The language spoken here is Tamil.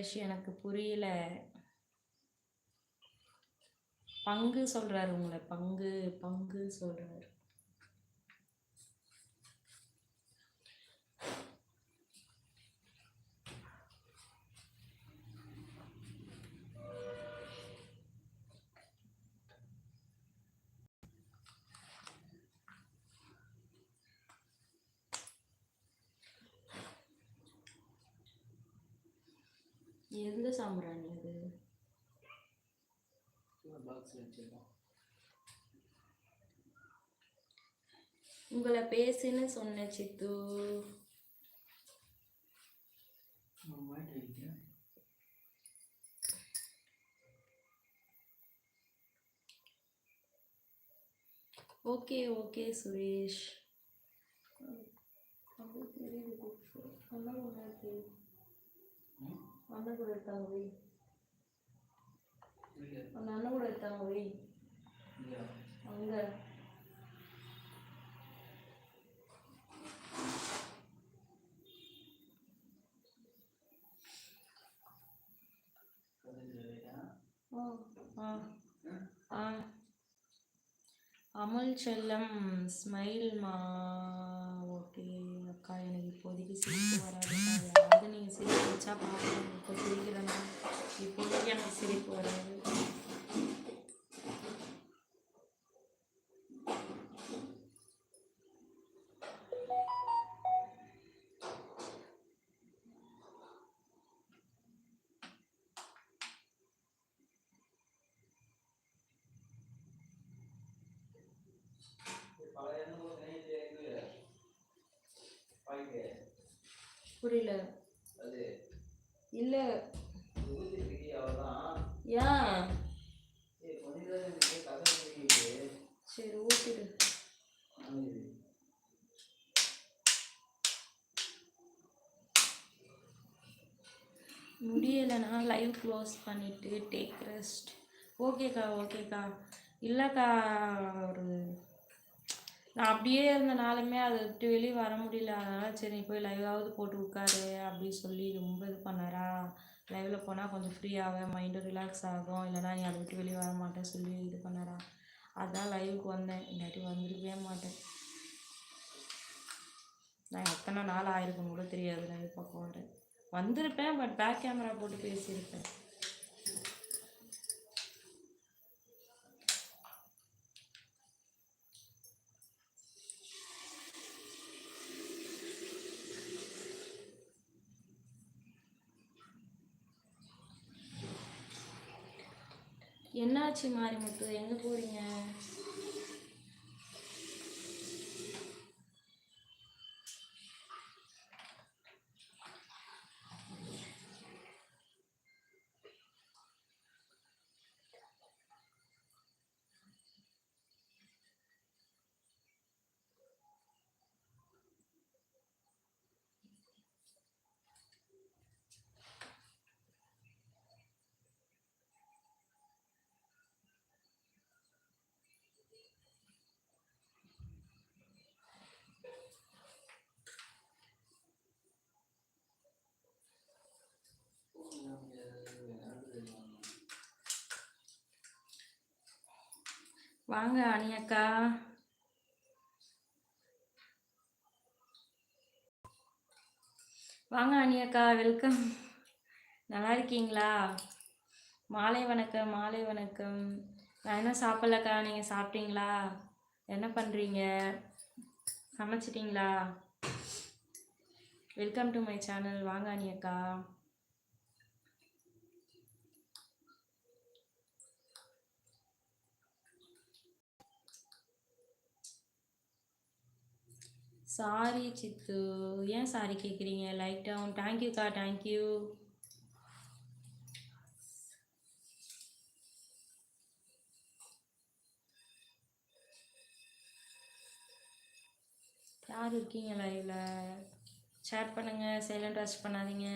சுரேஷ் எனக்கு புரியல. பங்கு சொல்றாரு உங்களை, பங்கு பங்கு சொல்றாரு. எந்த சாம்பிராணி அது? உங்களை பேசுன்னு சொன்ன சித்து. Okay okay Suresh. அண்ணன் கூட எடுத்தாங்க வை, அந்த அண்ணன் கூட எடுத்தாங்க வை அங்க. அமுல் செல்லம் ஸ்மைல்மா. ஓகே அக்கா, எனக்கு இப்போதைக்கு சிரிப்பு வராதுக்கா. யாராவது நீங்கள் சிரிப்பு வச்சா பார்க்கலாம். இப்போ சிரிக்கிறேன்னா இப்போதைக்கு எனக்கு சிரிப்பு வராது. புரியல. இல்ல ஏன்? சரி ஊத்திடு. முடியலைன்னா லைவ் க்ளோஸ் பண்ணிவிட்டு டேக் ரெஸ்ட். ஓகேக்கா ஓகேக்கா. இல்லைக்கா, ஒரு நான் அப்படியே இருந்தனாலுமே அதை விட்டு வெளியே வர முடியல. அதனால் சரி போய் லைவாவது போட்டு உட்காரு அப்படின்னு சொல்லி ரொம்ப இது பண்ணாரா. லைவில் போனால் கொஞ்சம் ஃப்ரீயாகும், மைண்டு ரிலாக்ஸ் ஆகும், இல்லைனா நீ அதை விட்டு வெளியே வர மாட்டேன் சொல்லி இது பண்ணாரா. அதான் லைவுக்கு வந்தேன், இல்லாட்டி வந்துருக்கவே மாட்டேன். நான் எத்தனை நாள் ஆயிருக்குன்னு கூட தெரியாது லைவ் பக்கம் வந்திருப்பேன். பட் பேக் கேமரா போட்டு பேசியிருப்பேன். என்னாச்சு மாரிமுத்து, எங்கே போகிறீங்க? வாங்க அனியக்கா. வாங்க அனியக்கா, வெல்கம். நல்லா இருக்கீங்களா? மாலை வணக்கம், மாலை வணக்கம். நான் என்ன சாப்பிட்லக்கா, நீங்கள் சாப்பிட்டீங்களா? என்ன பண்ணுறீங்க? சமைச்சிட்டிங்களா? Welcome to my channel. வாங்க அனியக்கா. சாரி சித்து. ஏன் சாரி கேட்குறீங்க? Like down. தேங்க்யூக்கா, தேங்க்யூ. யார் இருக்கீங்க லைவில்? சேட் பண்ணுங்கள், சைலண்ட் வாட்ச் பண்ணாதீங்க.